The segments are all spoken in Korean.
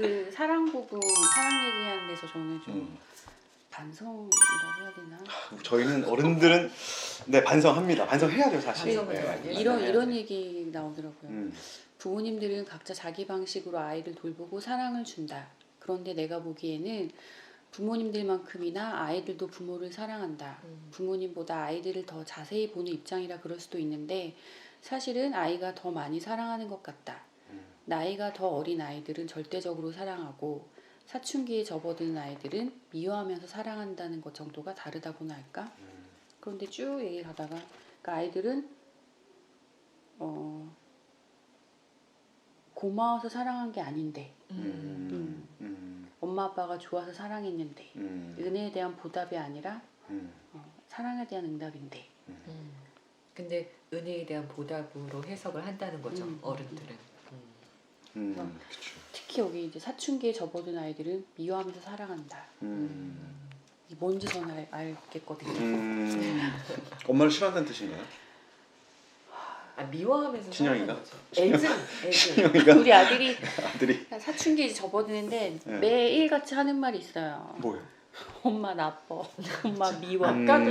그 사랑 부분, 사랑 얘기하는 데서 저는 좀 반성이라고 해야 되나? 저희는 어른들은 네 반성합니다. 반성해야죠 사실. 반성을 좀 많이 해요. 이런 얘기 나오더라고요. 부모님들은 각자 자기 방식으로 아이를 돌보고 사랑을 준다. 그런데 내가 보기에는 부모님들만큼이나 아이들도 부모를 사랑한다. 부모님보다 아이들을 더 자세히 보는 입장이라 그럴 수도 있는데 사실은 아이가 더 많이 사랑하는 것 같다. 나이가 더 어린 아이들은 절대적으로 사랑하고 사춘기에 접어드는 아이들은 미워하면서 사랑한다는 것 정도가 다르다고나 할까? 그런데 쭉 얘기 가다가 그러니까 아이들은 고마워서 사랑한 게 아닌데 엄마 아빠가 좋아서 사랑했는데 은혜에 대한 보답이 아니라 사랑에 대한 응답인데 근데 은혜에 대한 보답으로 해석을 한다는 거죠. 어른들은. 그렇죠. 특히 여기 이제 사춘기에 접어든 아이들은 미워하면서 사랑한다. 이게 뭔지 저는 알겠거든요. 엄마를 싫어한다는 뜻인가요? 미워하면서 친형이가? 애증. 우리 아들이 아들이 사춘기에 접어드는데 네. 매일 같이 하는 말이 있어요. 뭐요? 엄마 나빠. 엄마 미워. 아까도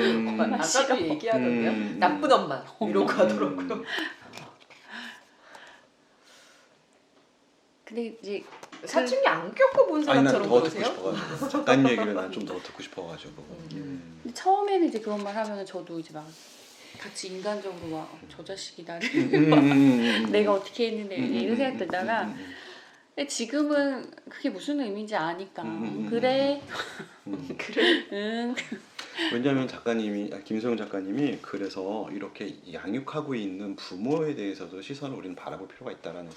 얘기하던데요. 나쁜 엄마 이러고 하더라고요. 근데 이제 사춘기 안 겪어본 아니 난 사람처럼 더 듣고 그러세요? 싶어가지고 작가님 얘기를 난 좀 더 듣고 싶어가지고. 근데 처음에는 이제 그런 말 하면 저도 이제 막 같이 인간적으로 막 저 자식이 나를 내가 어떻게 했는데 이런 생각 들다가 근데 지금은 그게 무슨 의미인지 아니까 그래 응 왜냐하면 김소영 작가님이 그래서 이렇게 양육하고 있는 부모에 대해서도 시선을 우리는 바라볼 필요가 있다라는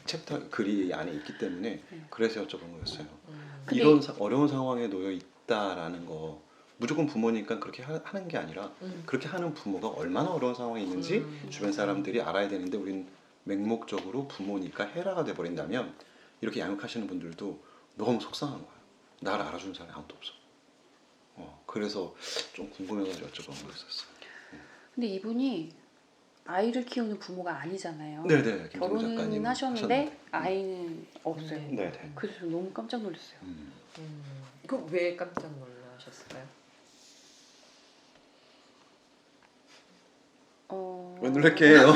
챕터 글이 안에 있기 때문에 그래서 여쭤본 거였어요. 이런 어려운 상황에 놓여 있다라는 거 무조건 부모니까 그렇게 하는 게 아니라 그렇게 하는 부모가 얼마나 어려운 상황에 있는지 주변 사람들이 알아야 되는데 우리는 맹목적으로 부모니까 해라가 돼버린다면 이렇게 양육하시는 분들도 너무 속상한 거야. 나를 알아주는 사람이 아무도 없어. 그래서 좀 궁금해가지고 여쭤본 거였었어요. 근데 이분이 아이를 키우는 부모가 아니잖아요. 네네. 결혼은 하셨는데 아이는 없어요. 네네. 그래서 너무 깜짝 놀랐어요. 그 왜 깜짝 놀라셨을까요? 왜 놀랄게요?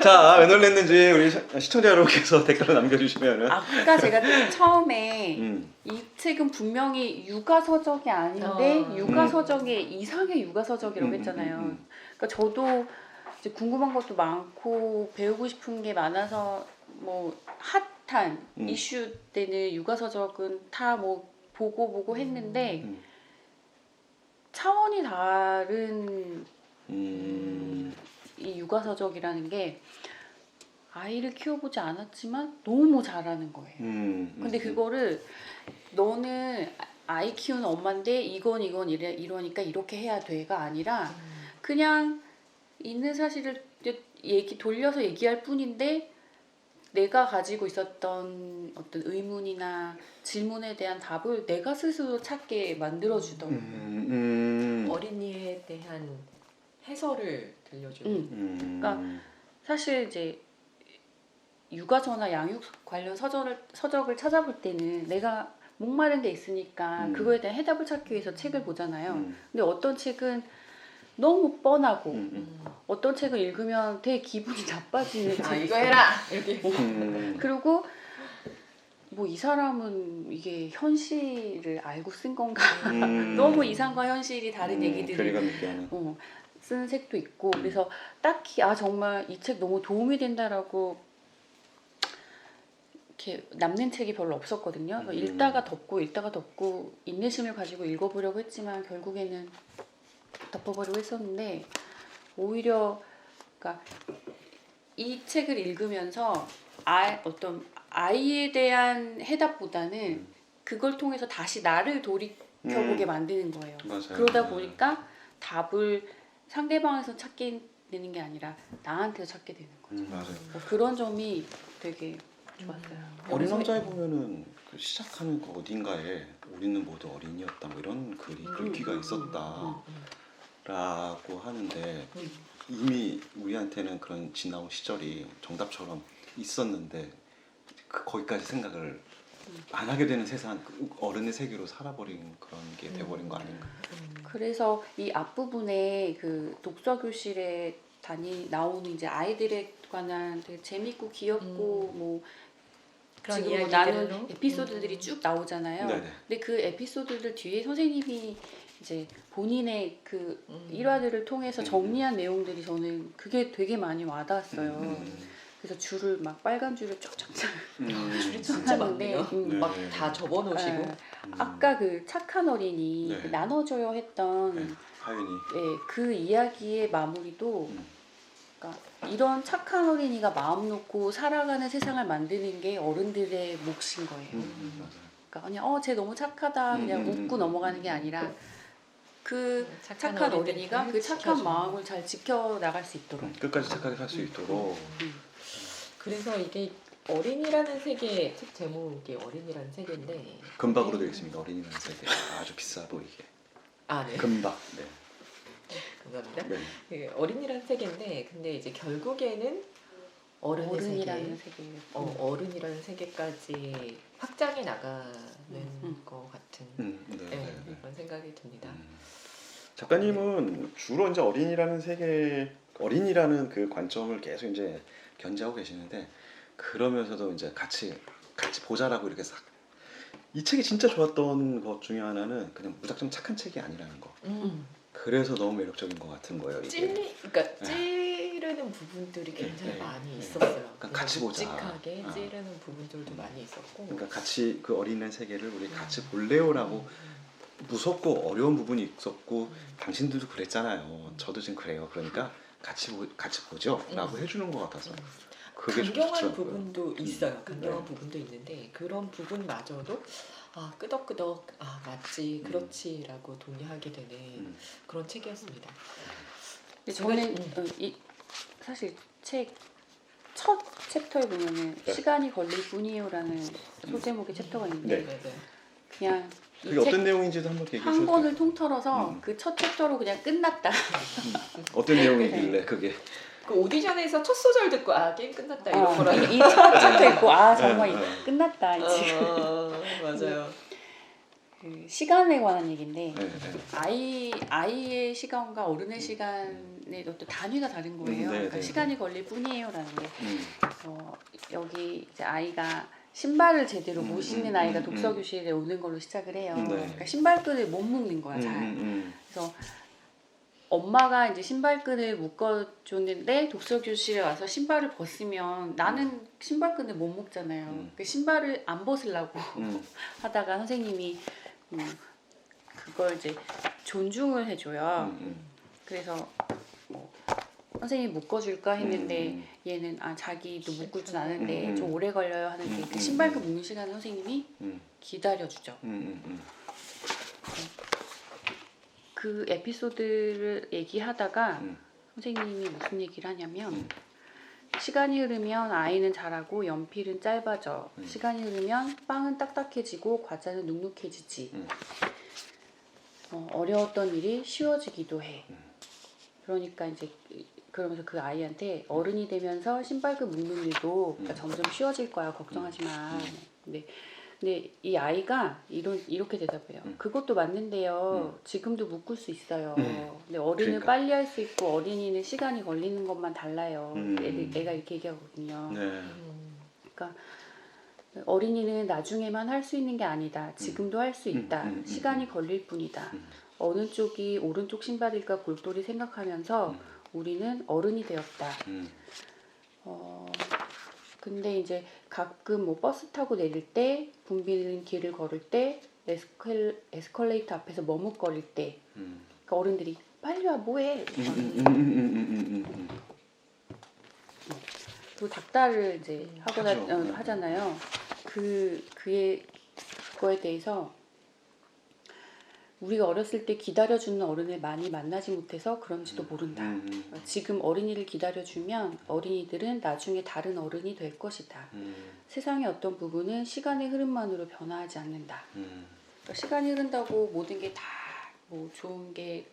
자, 왜 놀랐는지 우리 시청자 여러분께서 댓글로 남겨주시면은. 아까 제가 처음에 이 책은 분명히 육아서적이 아닌데 육아서적의 이상의 육아서적이라고 했잖아요. 그러니까 저도 이제 궁금한 것도 많고 배우고 싶은 게 많아서 뭐 핫한 이슈 때는 육아서적은 다 뭐 보고 했는데 차원이 다른 이 육아서적이라는 게 아이를 키워보지 않았지만 너무 잘하는 거예요. 근데 그거를 너는 아이 키우는 엄마인데 이건 이러니까 이렇게 해야 돼가 아니라 그냥 있는 사실을 돌려서 얘기할 뿐인데 내가 가지고 있었던 어떤 의문이나 질문에 대한 답을 내가 스스로 찾게 만들어주더라고요. 어린이에 대한 해설을 들려주는. 그러니까 사실 이제 육아서나 양육 관련 서적을 찾아볼 때는 내가 목마른 게 있으니까 그거에 대한 해답을 찾기 위해서 책을 보잖아요. 근데 어떤 책은 너무 뻔하고 어떤 책을 읽으면 되게 기분이 나빠지는 책이 이거 해라 이렇게. 그리고 뭐 이 사람은 이게 현실을 알고 쓴 건가 너무 이상과 현실이 다른 얘기들을 쓰는 책도 있고 그래서 딱히 정말 이 책 너무 도움이 된다라고 이렇게 남는 책이 별로 없었거든요. 읽다가 덮고 인내심을 가지고 읽어보려고 했지만 결국에는 덮어버리고 했었는데 오히려 그러니까 이 책을 읽으면서 어떤 아이에 대한 해답보다는 그걸 통해서 다시 나를 돌이켜보게 만드는 거예요. 맞아요. 그러다 보니까 답을 상대방에서 찾게 되는 게 아니라 나한테서 찾게 되는 거죠. 맞아요. 뭐 그런 점이 되게 좋았어요. 어린 왕자에 보면은 그 시작하는 그 어딘가에 우리는 모두 어린이였다 뭐 이런 글귀가 있었다라고 하는데 이미 우리한테는 그런 지나온 시절이 정답처럼 있었는데 거기까지 생각을 안 하게 되는 세상, 그 어른의 세계로 살아버린 그런 게 돼버린 거 아닌가. 그래서 이 앞부분에 그 독서 교실에 나오는 이제 아이들에 관한 되게 재밌고 귀엽고 뭐 그런 지금 뭐 이야기들로? 나눈 에피소드들이 쭉 나오잖아요. 네네. 근데 그 에피소드들 뒤에 선생님이 이제 본인의 그 일화들을 통해서 정리한 내용들이 저는 그게 되게 많이 와닿았어요. 그래서 줄을 막 빨간 줄을 쫙쫙쫙 줄이 진짜 하는데, 많네요. 네. 막 다 접어놓으시고. 예, 아까 그 착한 어린이 네. 그 나눠줘요 했던 네. 하윤이. 예, 그 이야기의 마무리도 그러니까 이런 착한 어린이가 마음 놓고 살아가는 세상을 만드는 게 어른들의 몫인 거예요. 맞아요. 그러니까 그냥 쟤 너무 착하다 그냥 웃고 넘어가는 게 아니라 그 착한 어린이가 그 착한 마음을 잘 지켜나갈 수 있도록. 끝까지 착하게 살 수 있도록. 그래서 이게 어린이라는 세계, 책 제목이 어린이라는 세계인데 금박으로 되어 있습니다. 어린이라는 세계. 아주 비싸 보이게. 아, 네. 금박. 네. 감사합니다. 네. 그 어린이라는 세계인데 근데 이제 결국에는 어른의 세계, 어른이라는 세계. 어른이라는 세계까지 확장해 나가는 것 같은 네, 네, 네, 네. 그런 생각이 듭니다. 작가님은 주로 이제 어린이라는 세계, 어린이라는 그 관점을 계속 이제 견지하고 계시는데 그러면서도 이제 같이 보자라고 이렇게 싹. 이 책이 진짜 좋았던 것 중에 하나는 그냥 무작정 착한 책이 아니라는 거. 그래서 너무 매력적인 것 같은 거예요. 이게. 그러니까 찌르는 부분들이 굉장히 네. 많이 있었어요. 그러니까 같이 보자. 묵직하게 찌르는 부분들도 많이 있었고. 그러니까 같이 그 어린이의 세계를 우리 같이 볼래요라고. 무섭고 어려운 부분이 있었고 당신들도 그랬잖아요. 저도 지금 그래요. 그러니까 같이 보죠라고 해주는 것 같아서 그게 좀 강경한 좋더라고요. 부분도 있어요. 강경한 네. 부분도 있는데 그런 부분마저도 끄덕끄덕 맞지 그렇지라고 동의하게 되는 그런 책이었습니다. 근데 저는 사실 책 첫 챕터에 보면은 네. 시간이 걸릴 뿐이에요라는 소제목의 챕터가 있는데 네. 그냥 그게 어떤 내용인지도 한번 얘기해 한 주세요. 권을 통틀어서 그 첫 챕터로 그냥 끝났다. 어떤 내용이길래 그게. 그 오디션에서 첫 소절 듣고 게임 끝났다 이런 거라. 이 첫 챕터 있고 정말 끝났다 지금. 맞아요. 그 시간에 관한 얘기인데 네, 네. 아이의 시간과 어른의 시간의 어떤 단위가 다른 거예요. 네, 그러니까 네, 시간이 걸릴 뿐이에요라는 게 여기 이제 아이가 신발을 제대로 못 신는 아이가 독서 교실에 오는 걸로 시작을 해요. 네. 그러니까 신발끈을 못 묶는 거야 잘. 그래서 엄마가 이제 신발끈을 묶어줬는데 독서 교실에 와서 신발을 벗으면 나는 신발끈을 못 묶잖아요. 그 신발을 안 벗으려고 하다가 선생님이 그걸 이제 존중을 해줘요. 그래서 뭐 선생님이 묶어줄까 했는데 얘는 자기도 묶을 줄 아는데 좀 오래 걸려요 하는데 그 신발끈 묶는 시간에 선생님이 기다려주죠. 그 에피소드를 얘기하다가 선생님이 무슨 얘기를 하냐면 시간이 흐르면 아이는 자라고 연필은 짧아져. 시간이 흐르면 빵은 딱딱해지고 과자는 눅눅해지지. 어려웠던 일이 쉬워지기도 해. 그러니까 이제 그러면서 그 아이한테 어른이 되면서 신발끈 묶는 일도 그러니까 점점 쉬워질 거야. 걱정하지 마. 근데 이 아이가 이렇게 대답해요. 그것도 맞는데요. 지금도 묶을 수 있어요. 근데 어른은 그러니까. 빨리 할 수 있고 어린이는 시간이 걸리는 것만 달라요. 애가 이렇게 얘기하거든요. 네. 그러니까 어린이는 나중에만 할 수 있는 게 아니다. 지금도 할 수 있다. 시간이 걸릴 뿐이다. 어느 쪽이 오른쪽 신발일까 골똘히 생각하면서 우리는 어른이 되었다. 근데 이제 가끔 뭐 버스 타고 내릴 때, 붐비는 길을 걸을 때, 에스컬레이터 앞에서 머뭇거릴 때, 그러니까 어른들이 빨리 와 뭐해? 그 닭다를 이제 하잖아요. 그거에 대해서 우리가 어렸을 때 기다려주는 어른을 많이 만나지 못해서 그런지도 모른다. 지금 어린이를 기다려주면 어린이들은 나중에 다른 어른이 될 것이다. 세상의 어떤 부분은 시간의 흐름만으로 변화하지 않는다. 그러니까 시간이 흐른다고 모든 게 다 뭐 좋은 게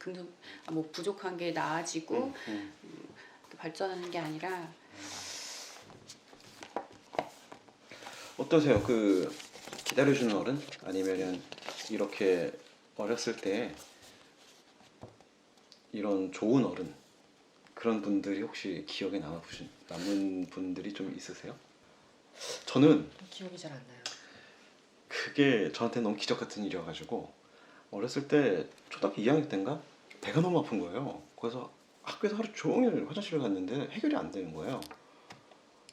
뭐 부족한 게 나아지고 발전하는 게 아니라. 어떠세요? 그 기다려주는 어른 아니면은 이렇게 어렸을 때 이런 좋은 어른 그런 분들이 혹시 기억에 남은 분들이 좀 있으세요? 저는 기억이 잘 안 나요. 그게 저한테 너무 기적 같은 일이어가지고 어렸을 때 초등학교 2학년 때인가 배가 너무 아픈 거예요. 그래서 학교에서 하루 종일 화장실을 갔는데 해결이 안 되는 거예요.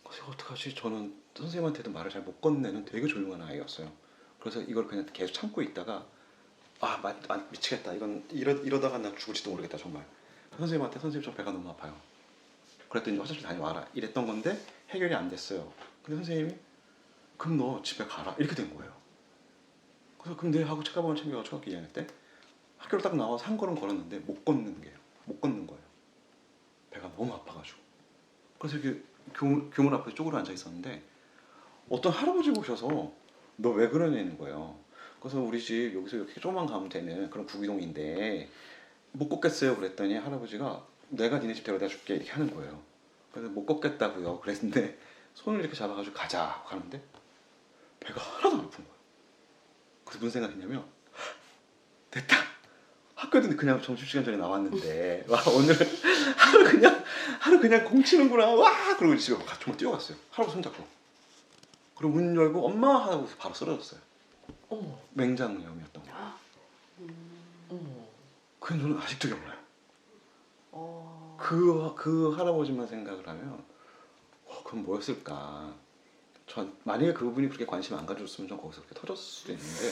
그래서 어떡하지? 저는 선생님한테도 말을 잘 못 건네는 되게 조용한 아이였어요. 그래서 이걸 그냥 계속 참고 있다가 미치겠다. 이건 이러다가 나 죽을지도 모르겠다 정말. 선생님한테 선생님 저 배가 너무 아파요. 그랬더니 화장실 다녀와라 이랬던 건데 해결이 안 됐어요. 근데 선생님이 그럼 너 집에 가라 이렇게 된 거예요. 그래서 그럼 내 하고 책가방을 챙겨가 초등학교 2학년 때 학교를 딱 나와서 한 걸음 걸었는데 못 걷는 거예요. 배가 너무 아파가지고. 그래서 이렇게 교문 앞에 쪼그려 앉아 있었는데 어떤 할아버지 오셔서 너 왜 그러냐는 거예요. 그래서 우리 집 여기서 이렇게 조금만 가면 되는 그런 구기동인데 못 걷겠어요 그랬더니 할아버지가 내가 니네 집 데려다 줄게 이렇게 하는 거예요. 그래서 못 걷겠다고요 그랬는데 손을 이렇게 잡아가지고 가자 가는데 배가 하나도 안 아픈 거예요. 그래서 무슨 생각했냐면 됐다. 학교도 그냥 점심시간 전에 나왔는데 와 오늘 하루 그냥 공치는구나 와 그러고 집에 정말 뛰어갔어요. 할아버지 손잡고. 그리고 문 열고 엄마 하고 바로 쓰러졌어요. 어머. 맹장염이었던 거예요. 어머. 그건 저는 아직도 기억나요. 어. 그 할아버지만 생각을 하면 그건 뭐였을까. 만약에 그분이 그렇게 관심 안 가져줬으면 전 거기서 그렇게 터졌을 수도 있는데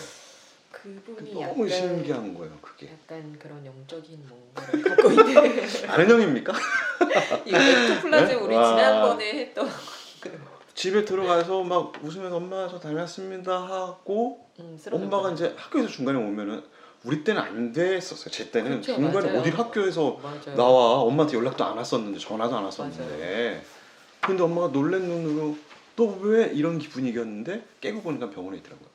그분이 너무 약간 신기한 거예요 그게. 약간 그런 영적인 뭔가를 갖고 있는 아는 형입니까? 이 엑토플라즈 우리 와. 지난번에 했던 집에 들어가서 막 웃으면서 엄마 저 다녔습니다 하고 엄마가 이제 학교에서 중간에 오면은 우리 때는 안 됐었어요. 제 때는 그쵸, 중간에 맞아요. 어딜 학교에서 맞아요. 나와 엄마한테 연락도 안 왔었는데 전화도 안 왔었는데 근데 엄마가 놀란 눈으로 너 왜 이런 분위기였는데 깨고 보니까 병원에 있더라고요.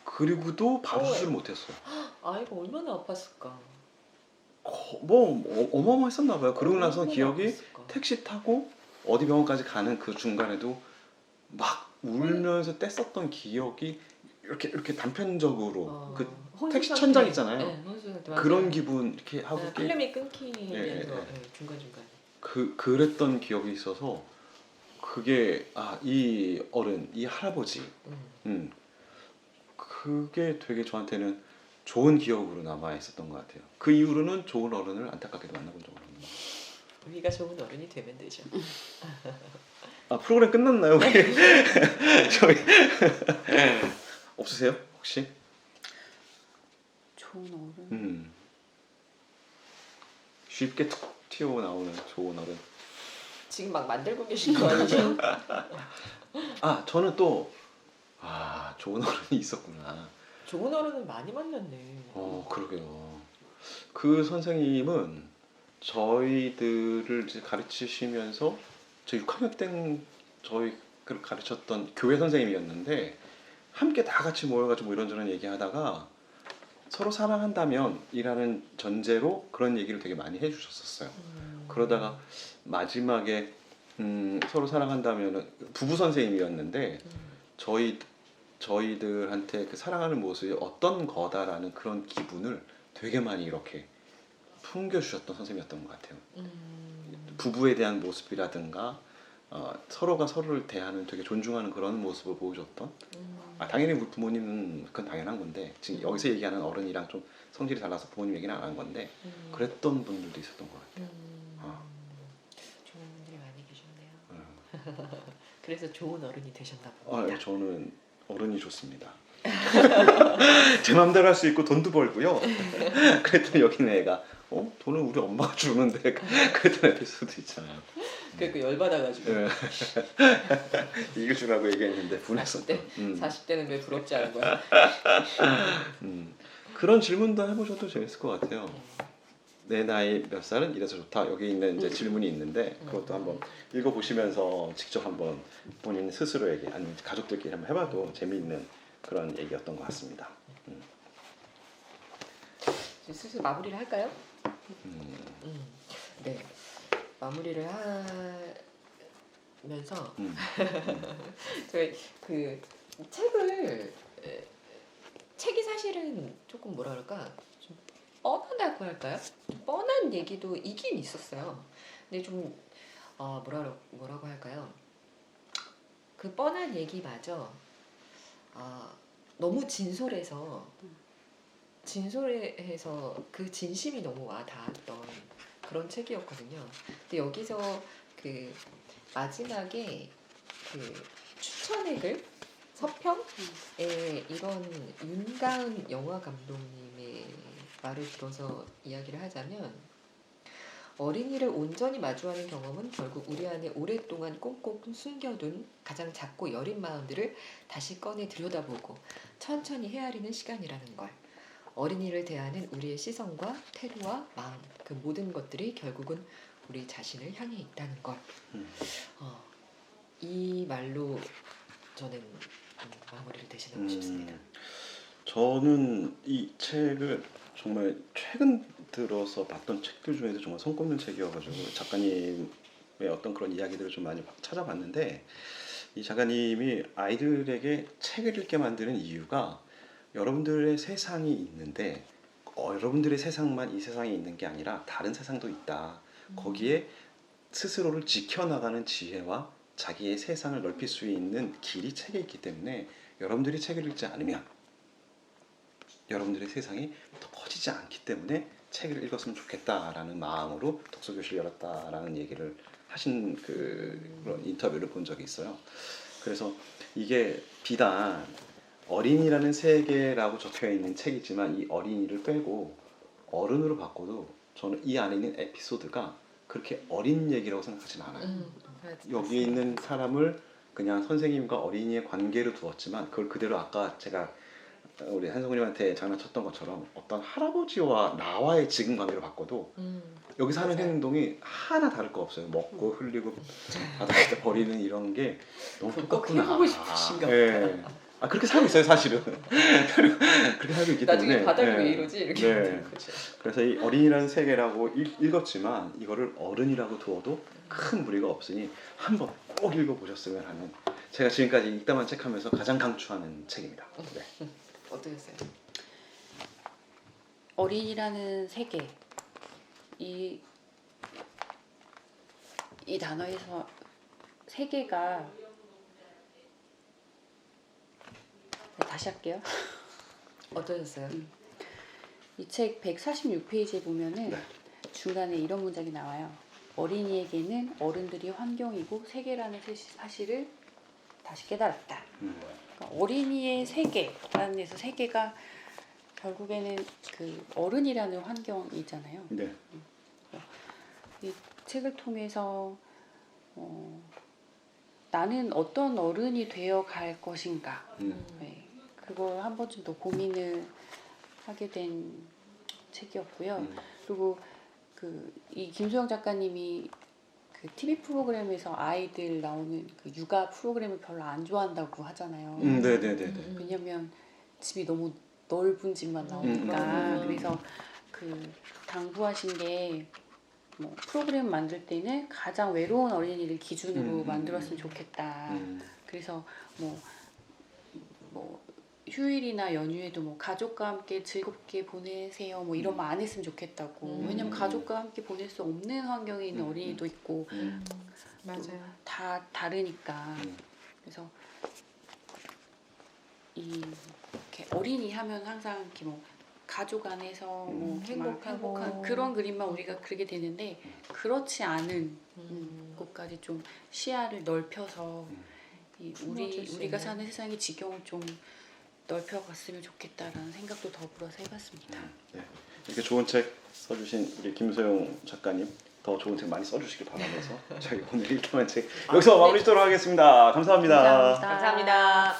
그리고도 바로 수술을 못했어요. 아이가 얼마나 아팠을까. 어마어마했었나 봐요. 그러고 나서 얼마나 기억이 아팠을까. 택시 타고 어디 병원까지 가는 그 중간에도 막 울면서 뗐었던 기억이 이렇게 단편적으로 그 혼수 택시 상태. 천장 있잖아요. 네, 혼수 상태. 맞아요. 그런 기분 이렇게 하고 네, 필름이 끊기면서 예. 중간 중간. 그랬던 기억이 있어서 그게 이 어른 이 할아버지 그게 되게 저한테는 좋은 기억으로 남아 있었던 것 같아요. 그 이후로는 좋은 어른을 안타깝게도 만나본 적은 없네요. 우리가 좋은 어른이 되면 되죠. 프로그램 끝났나요? 저희 없으세요 혹시? 좋은 어른. 쉽게 툭 튀어 나오는 좋은 어른. 지금 막 만들고 계신 거 아니죠? 저는 또 좋은 어른이 있었구나. 좋은 어른은 많이 만났네. 그러게요. 그 선생님은 저희들을 이제 가르치시면서 저 6학년 때 저희 가르쳤던 교회 선생님이었는데 함께 다 같이 모여가지고 뭐 이런저런 얘기하다가 서로 사랑한다면 이라는 전제로 그런 얘기를 되게 많이 해주셨었어요. 그러다가 마지막에 서로 사랑한다면 부부 선생님이었는데 저희들한테 그 사랑하는 모습이 어떤 거다라는 그런 기분을 되게 많이 이렇게 풍겨주셨던 선생님이었던 것 같아요. 부부에 대한 모습이라든가 서로가 서로를 대하는 되게 존중하는 그런 모습을 보여줬던 당연히 우리 부모님은 그건 당연한 건데 지금 여기서 얘기하는 어른이랑 좀 성질이 달라서 부모님 얘기는 안 한 건데 그랬던 분들도 있었던 것 같아요. 좋은 분들이 많이 계셨네요. 그래서 좋은 어른이 되셨나 봅니다. 저는 어른이 좋습니다. 제 맘대로 할 수 있고 돈도 벌고요. 그랬더니 여기는 애가 돈을 우리 엄마가 주는데 그랬던 애일 수도 있잖아요. 그러니까 열받아가지고 네. 이거 주라고 얘기했는데 분했었던. 40대는 왜 부럽지 않은 거야? 그런 질문도 해보셔도 재밌을 것 같아요. 내 나이 몇 살은 이래서 좋다. 여기 있는 이제 질문이 있는데 그것도 한번 읽어보시면서 직접 한번 본인 스스로에게 아니면 가족들끼리 한번 해봐도 재미있는 그런 얘기였던 것 같습니다. 슬슬 마무리를 할까요? 네, 마무리를 하면서 저희 그 책이 사실은 조금 뭐라 그럴까 좀 뻔하다고 할까요? 좀 뻔한 얘기도 있긴 있었어요. 근데 좀 뭐라고 할까요? 그 뻔한 얘기마저 너무 진솔해서 그 진심이 너무 와 닿았던 그런 책이었거든요. 근데 여기서 그 마지막에 그 추천의 글 서평에 이런 윤가은 영화 감독님의 말을 들어서 이야기를 하자면 어린이를 온전히 마주하는 경험은 결국 우리 안에 오랫동안 꽁꽁 숨겨둔 가장 작고 여린 마음들을 다시 꺼내 들여다보고 천천히 헤아리는 시간이라는 걸. 어린이를 대하는 우리의 시선과 태도와 마음, 그 모든 것들이 결국은 우리 자신을 향해 있다는 걸. 이 말로 저는 마무리를 대신하고 싶습니다. 저는 이 책을 정말 최근 들어서 봤던 책들 중에서 정말 손꼽는 책이어가지고 작가님의 어떤 그런 이야기들을 좀 많이 찾아봤는데, 이 작가님이 아이들에게 책을 읽게 만드는 이유가 여러분들의 세상이 있는데 여러분들의 세상만 이 세상에 있는 게 아니라 다른 세상도 있다. 거기에 스스로를 지켜나가는 지혜와 자기의 세상을 넓힐 수 있는 길이 책에 있기 때문에 여러분들이 책을 읽지 않으면 여러분들의 세상이 더 커지지 않기 때문에 책을 읽었으면 좋겠다라는 마음으로 독서교실을 열었다라는 얘기를 하신 그런 인터뷰를 본 적이 있어요. 그래서 이게 비단 어린이라는 세계라고 적혀있는 책이지만 이 어린이를 빼고 어른으로 바꿔도 저는 이 안에 있는 에피소드가 그렇게 어린 얘기라고 생각하지는 않아요. 여기 있는 사람을 그냥 선생님과 어린이의 관계로 두었지만 그걸 그대로 아까 제가 우리 한성우님한테 장난쳤던 것처럼 어떤 할아버지와 나와의 지금 관계로 바꿔도 여기서 하는 행동이 하나 다를 거 없어요. 먹고 흘리고 바닥에다 버리는 이런 게 너무 똑같구나. 해보고 싶으신가 보다. 네. 그렇게 살고 있어요 사실은. 그렇게 살고 있기 때문에 나중에 바닥이 왜 이러지? 이렇게 되는 거죠. 그래서 이 어린이라는 세계라고 읽었지만 이거를 어른이라고 두어도 큰 무리가 없으니 한번 꼭 읽어보셨으면 하는, 제가 지금까지 읽다만 책하면서 가장 강추하는 책입니다. 네. 어떠셨어요? 어린이라는 세계, 이 단어에서 세계가, 다시 할게요. 어떠셨어요? 이 책 146페이지에 보면은 네. 중간에 이런 문장이 나와요. 어린이에게는 어른들이 환경이고 세계라는 사실을 다시 깨달았다. 그러니까 어린이의 세계라는 데서 세계가 결국에는 그 어른이라는 환경이잖아요. 네. 이 책을 통해서 나는 어떤 어른이 되어 갈 것인가, 네, 그걸 한 번쯤 더 고민을 하게 된 책이었고요. 그리고 이 김소영 작가님이 그 TV 프로그램에서 아이들 나오는 그 육아 프로그램을 별로 안 좋아한다고 하잖아요. 네네네. 왜냐면 집이 너무 넓은 집만 나오니까. 그래서 그 당부하신 게 뭐 프로그램 만들 때는 가장 외로운 어린이를 기준으로 만들었으면 좋겠다. 그래서 뭐 휴일이나 연휴에도 뭐 가족과 함께 즐겁게 보내세요 뭐 이런 말 안 했으면 좋겠다고. 왜냐면 가족과 함께 보낼 수 없는 환경에 있는 어린이도 있고 맞아요. 다 다르니까. 그래서 이렇게 어린이 하면 항상 이렇게 뭐 가족 안에서 뭐 행복한 그런 그림만 우리가 그리게 되는데, 그렇지 않은 곳까지 좀 시야를 넓혀서 우리가 사는 세상의 지경을 좀 넓혀갔으면 좋겠다라는 생각도 더불어서 해봤습니다. 네. 이렇게 좋은 책 써주신 우리 김소영 작가님, 더 좋은 책 많이 써주시길 바라면서 저희 오늘 읽다만 책 여기서 마무리 짓도록 하겠습니다. 감사합니다. 감사합니다.